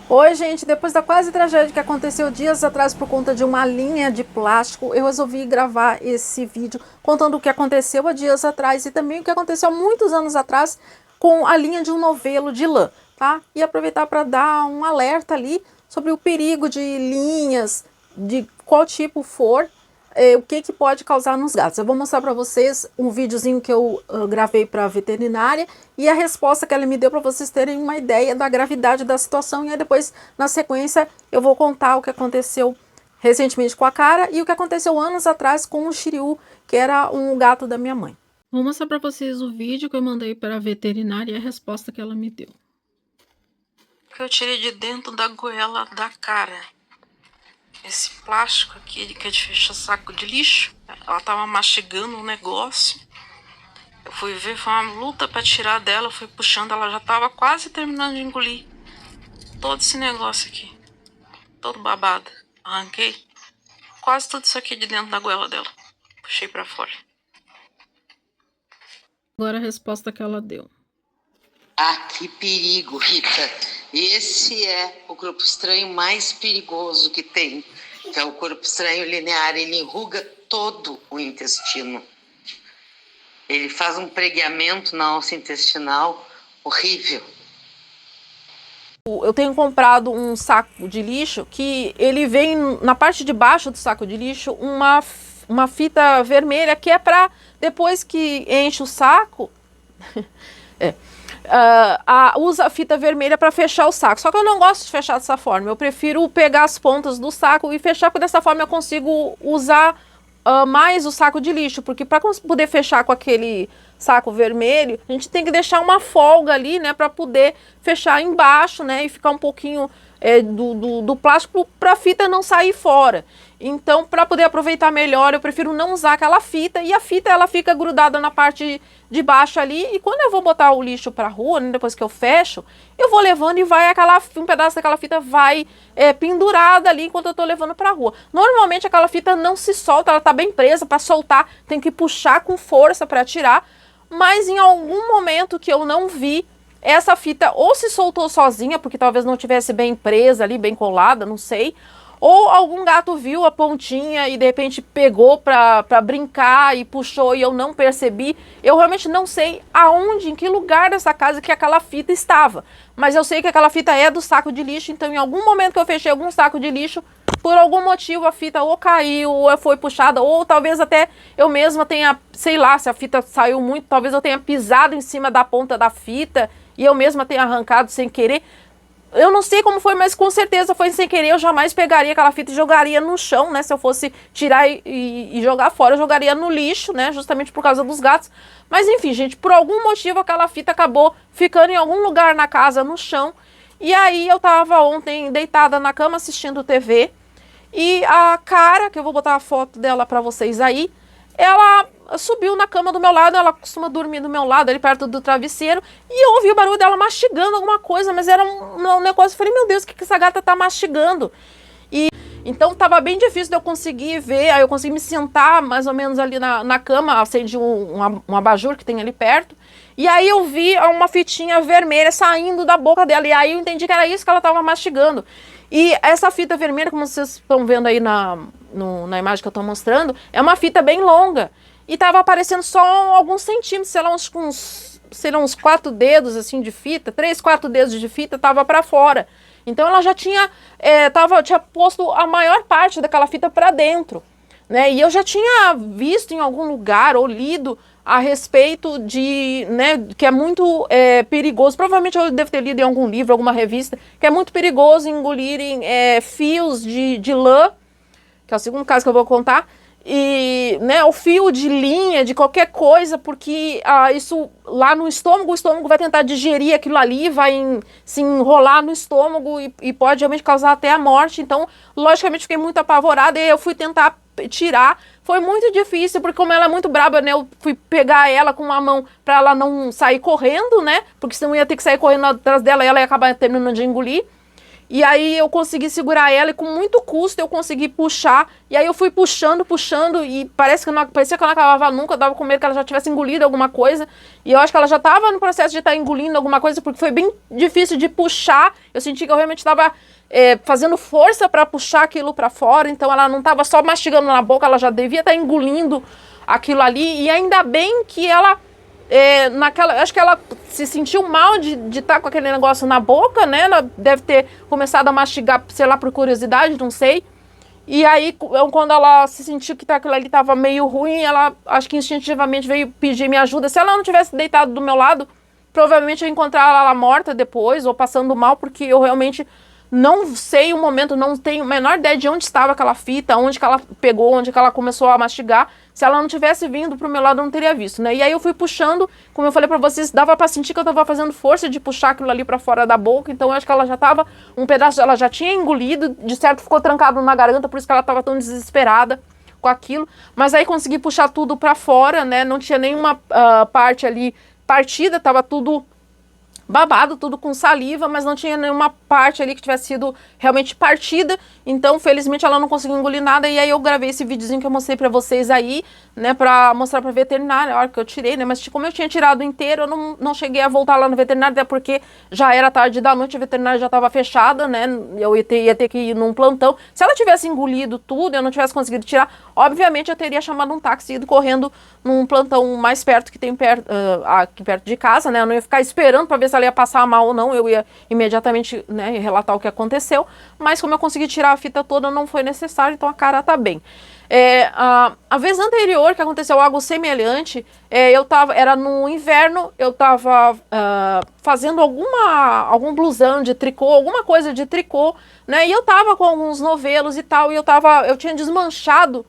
Oi, gente, depois da quase tragédia que aconteceu dias atrás por conta de uma linha de plástico, eu resolvi gravar esse vídeo contando o que aconteceu há dias atrás e também o que aconteceu há muitos anos atrás com a linha de um novelo de lã, tá? E aproveitar para dar um alerta ali sobre o perigo de linhas, de qual tipo for, o que pode causar nos gatos. Eu vou mostrar para vocês um videozinho que eu gravei para a veterinária e a resposta que ela me deu para vocês terem uma ideia da gravidade da situação. E aí depois, na sequência, eu vou contar o que aconteceu recentemente com a Cara e o que aconteceu anos atrás com o Shiryu, que era um gato da minha mãe. Vou mostrar para vocês o vídeo que eu mandei para a veterinária e a resposta que ela me deu. Que eu tirei de dentro da goela da Cara. Esse plástico aqui que é de fechar saco de lixo. Ela tava mastigando um negócio. Eu fui ver, foi uma luta para tirar dela. Eu fui puxando, ela já tava quase terminando de engolir todo esse negócio aqui. Todo babado. Arranquei quase tudo isso aqui de dentro da goela dela. Puxei para fora. Agora a resposta que ela deu. Ah, que perigo, Rita. Esse é o corpo estranho mais perigoso que tem. Que é o corpo estranho linear. Ele enruga todo o intestino. Ele faz um pregueamento na alça intestinal horrível. Eu tenho comprado um saco de lixo que ele vem na parte de baixo do saco de lixo uma fita vermelha que é para depois que enche o saco usa a fita vermelha para fechar o saco. Só que eu não gosto de fechar dessa forma. Eu prefiro pegar as pontas do saco e fechar, porque dessa forma eu consigo usar mais o saco de lixo, porque para poder fechar com aquele saco vermelho, a gente tem que deixar uma folga ali, né, para poder fechar embaixo, né, e ficar um pouquinho do plástico para a fita não sair fora. Então, para poder aproveitar melhor, eu prefiro não usar aquela fita, e a fita ela fica grudada na parte de baixo ali, e quando eu vou botar o lixo para a rua, né, depois que eu fecho, eu vou levando e vai um pedaço daquela fita vai pendurada ali enquanto eu tô levando para a rua. Normalmente aquela fita não se solta, ela tá bem presa. Para soltar tem que puxar com força para tirar, mas em algum momento que eu não vi, essa fita ou se soltou sozinha, porque talvez não tivesse bem presa ali, bem colada, não sei, ou algum gato viu a pontinha e de repente pegou para brincar e puxou e eu não percebi. Eu realmente não sei aonde, em que lugar dessa casa que aquela fita estava. Mas eu sei que aquela fita é do saco de lixo, então em algum momento que eu fechei algum saco de lixo, por algum motivo a fita ou caiu, ou foi puxada, ou talvez até eu mesma tenha, sei lá, se a fita saiu muito, talvez eu tenha pisado em cima da ponta da fita e eu mesma tenha arrancado sem querer. Eu não sei como foi, mas com certeza foi sem querer. Eu jamais pegaria aquela fita e jogaria no chão, né? Se eu fosse tirar e jogar fora, eu jogaria no lixo, né? Justamente por causa dos gatos. Mas enfim, gente, por algum motivo aquela fita acabou ficando em algum lugar na casa, no chão. E aí eu tava ontem deitada na cama assistindo TV. E a Cara, que eu vou botar a foto dela pra vocês aí, ela subiu na cama do meu lado. Ela costuma dormir do meu lado, ali perto do travesseiro, e eu ouvi o barulho dela mastigando alguma coisa, mas era um negócio. Eu falei, meu Deus, o que essa gata tá mastigando? E então tava bem difícil de eu conseguir ver. Aí eu consegui me sentar mais ou menos ali na cama, acendi um abajur que tem ali perto, e aí eu vi uma fitinha vermelha saindo da boca dela, e aí eu entendi que era isso que ela tava mastigando. E essa fita vermelha, como vocês estão vendo aí na imagem que eu estou mostrando, é uma fita bem longa. E estava aparecendo só alguns centímetros, sei lá, uns 4 dedos assim de fita, 3, 4 dedos de fita, estava para fora. Então ela já tinha posto a maior parte daquela fita para dentro, né? E eu já tinha visto em algum lugar ou lido a respeito de, né, que é muito perigoso. Provavelmente eu devo ter lido em algum livro, alguma revista, que é muito perigoso engolirem fios de lã, que é o segundo caso que eu vou contar, e, né, o fio de linha, de qualquer coisa, porque isso lá no estômago, o estômago vai tentar digerir aquilo ali, vai se enrolar no estômago e pode realmente causar até a morte. Então, logicamente, fiquei muito apavorada e eu fui tentar tirar. Foi muito difícil, porque como ela é muito braba, né, eu fui pegar ela com uma mão para ela não sair correndo, né, porque senão eu ia ter que sair correndo atrás dela e ela ia acabar terminando de engolir. E aí eu consegui segurar ela e com muito custo eu consegui puxar. E aí eu fui puxando e parecia que eu não acabava nunca. Eu tava com medo que ela já tivesse engolido alguma coisa. E eu acho que ela já tava no processo de estar engolindo alguma coisa, porque foi bem difícil de puxar. Eu senti que eu realmente estava fazendo força para puxar aquilo para fora. Então ela não estava só mastigando na boca, ela já devia estar engolindo aquilo ali. E ainda bem que ela... acho que ela se sentiu mal de estar com aquele negócio na boca, né? Ela deve ter começado a mastigar, sei lá, por curiosidade, não sei. E aí, quando ela se sentiu que aquilo ali estava meio ruim, ela, acho que instintivamente veio pedir minha ajuda. Se ela não tivesse deitado do meu lado, provavelmente eu ia encontrar ela morta depois, ou passando mal, porque eu realmente não sei o momento, não tenho a menor ideia de onde estava aquela fita, onde que ela pegou, onde que ela começou a mastigar. Se ela não tivesse vindo pro meu lado, eu não teria visto, né? E aí eu fui puxando, como eu falei pra vocês, dava pra sentir que eu tava fazendo força de puxar aquilo ali pra fora da boca, então eu acho que ela já tava, um pedaço ela já tinha engolido, de certo ficou trancado na garganta, por isso que ela tava tão desesperada com aquilo. Mas aí consegui puxar tudo pra fora, né? Não tinha nenhuma parte ali partida, tava tudo babado, tudo com saliva, mas não tinha nenhuma parte ali que tivesse sido realmente partida, então felizmente ela não conseguiu engolir nada, e aí eu gravei esse videozinho que eu mostrei pra vocês aí, né, pra mostrar pra veterinária, a hora que eu tirei, né, mas como eu tinha tirado inteiro, eu não cheguei a voltar lá no veterinário, até porque já era tarde da noite, a veterinária já tava fechada, né, eu ia ter que ir num plantão. Se ela tivesse engolido tudo e eu não tivesse conseguido tirar, obviamente eu teria chamado um táxi e ido correndo num plantão mais perto, que tem aqui perto de casa, né, eu não ia ficar esperando pra ver se ela ia passar mal ou não, eu ia imediatamente, né, relatar o que aconteceu, mas como eu consegui tirar a fita toda, não foi necessário, então a cara tá bem. A vez anterior que aconteceu algo semelhante, era no inverno, eu tava fazendo algum blusão de tricô, alguma coisa de tricô, né, e eu tava com alguns novelos e tal, e eu tinha desmanchado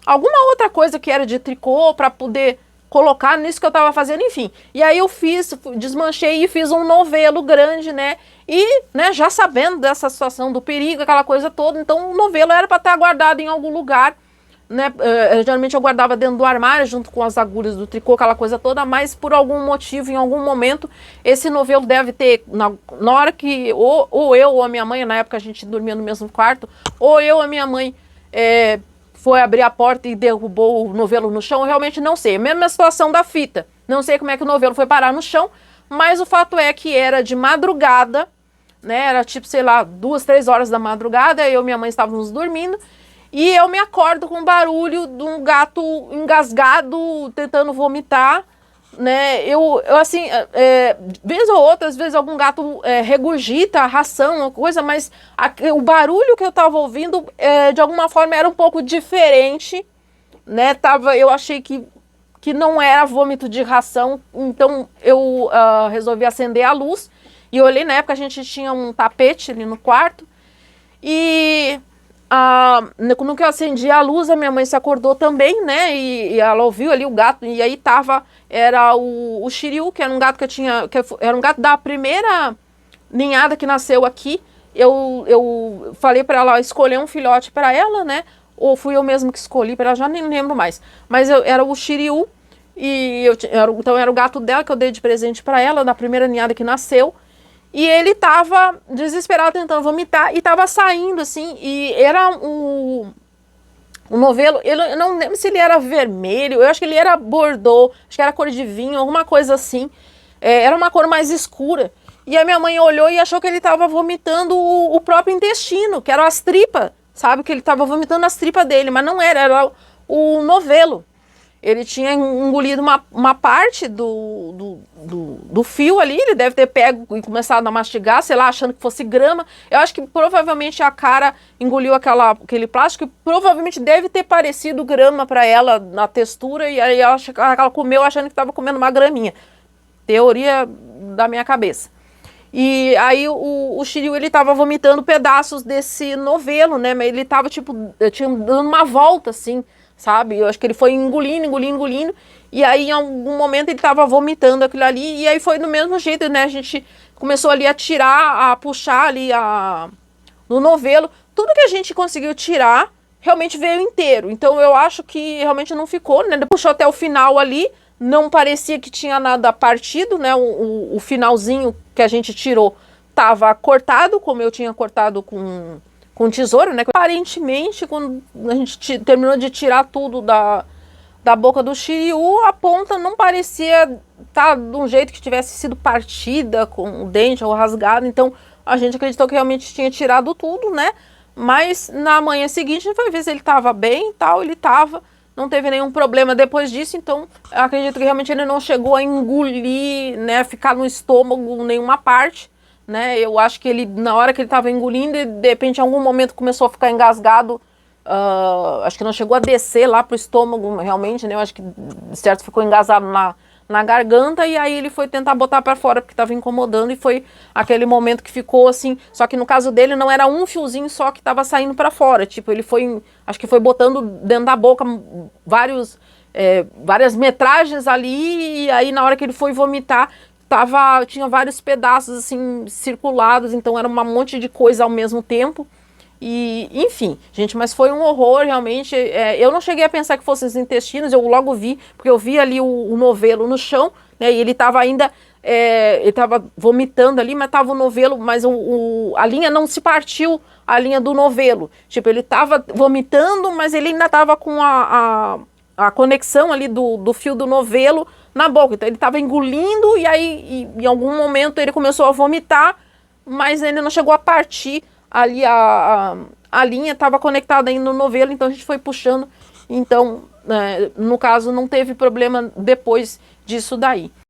alguma outra coisa que era de tricô para poder colocar nisso que eu tava fazendo, enfim. E aí eu desmanchei e fiz um novelo grande, né? E, né, já sabendo dessa situação do perigo, aquela coisa toda, então o novelo era para estar guardado em algum lugar, né? Geralmente eu guardava dentro do armário, junto com as agulhas do tricô, aquela coisa toda, mas por algum motivo, em algum momento, esse novelo deve ter, na hora que, ou eu ou a minha mãe, na época a gente dormia no mesmo quarto, ou eu ou a minha mãe foi abrir a porta e derrubou o novelo no chão, eu realmente não sei. Mesma situação da fita. Não sei como é que o novelo foi parar no chão, mas o fato é que era de madrugada, né? Era tipo, sei lá, 2, 3 horas da madrugada, eu e minha mãe estávamos dormindo, e eu me acordo com o barulho de um gato engasgado, tentando vomitar, né? Eu assim, vez ou outra, às vezes algum gato regurgita a ração, uma coisa, mas o barulho que eu tava ouvindo, de alguma forma, era um pouco diferente, né? Eu achei que não era vômito de ração, então eu resolvi acender a luz, e olhei, na época a gente tinha um tapete ali no quarto, e... no que eu acendi a luz, a minha mãe se acordou também, né, e ela ouviu ali o gato, e aí era o Shiryu, que era um gato era um gato da primeira ninhada que nasceu aqui. Eu falei para ela escolher um filhote para ela, né, ou fui eu mesmo que escolhi para ela, já nem lembro mais, mas era o Shiryu, e então era o gato dela que eu dei de presente para ela, da primeira ninhada que nasceu. E ele tava desesperado tentando vomitar e tava saindo, assim, e era o novelo, eu não lembro se ele era vermelho, eu acho que ele era bordô, acho que era cor de vinho, alguma coisa assim. Era uma cor mais escura. E a minha mãe olhou e achou que ele tava vomitando o próprio intestino, que eram as tripas, sabe? Que ele tava vomitando as tripas dele, mas não era o novelo. Ele tinha engolido uma parte do fio ali, ele deve ter pego e começado a mastigar, sei lá, achando que fosse grama. Eu acho que provavelmente a cara engoliu aquele plástico, que provavelmente deve ter parecido grama para ela na textura, e aí ela comeu achando que estava comendo uma graminha. Teoria da minha cabeça. E aí o Shiryu, ele tava vomitando pedaços desse novelo, né, mas ele tava tipo, tinha dando uma volta assim, sabe? Eu acho que ele foi engolindo, e aí em algum momento ele tava vomitando aquilo ali, e aí foi do mesmo jeito, né? A gente começou ali a puxar ali no novelo. Tudo que a gente conseguiu tirar, realmente veio inteiro. Então eu acho que realmente não ficou, né? Ele puxou até o final ali, não parecia que tinha nada partido, né? O finalzinho que a gente tirou estava cortado, como eu tinha cortado com tesoura, né? Aparentemente, quando a gente terminou de tirar tudo da boca do Shiryu, a ponta não parecia estar de um jeito que tivesse sido partida com o dente ou rasgado, então a gente acreditou que realmente tinha tirado tudo, né? Mas na manhã seguinte a gente foi ver se ele estava bem e tal, ele estava, não teve nenhum problema depois disso, então eu acredito que realmente ele não chegou a engolir, né, ficar no estômago nenhuma parte, né? Eu acho que ele, na hora que ele estava engolindo, ele, de repente em algum momento começou a ficar engasgado. Acho que não chegou a descer lá pro estômago realmente, né? Eu acho que certo ficou engasado na garganta e aí ele foi tentar botar para fora porque estava incomodando e foi aquele momento que ficou assim. Só que no caso dele não era um fiozinho só que estava saindo para fora, tipo ele foi, acho que foi botando dentro da boca várias metragens ali e aí na hora que ele foi vomitar tinha vários pedaços assim circulados, então era um monte de coisa ao mesmo tempo. E, enfim, gente, mas foi um horror, realmente. Eu não cheguei a pensar que fossem os intestinos, eu logo vi, porque eu vi ali o novelo no chão, né, e ele estava ainda, ele estava vomitando ali, mas estava o novelo, mas a linha não se partiu, a linha do novelo. Tipo, ele estava vomitando, mas ele ainda estava com a conexão ali do fio do novelo na boca. Então ele estava engolindo e aí, em algum momento, ele começou a vomitar, mas ele não chegou a partir. Ali a linha estava conectada ainda no novelo, então a gente foi puxando. Então, no caso, não teve problema depois disso daí.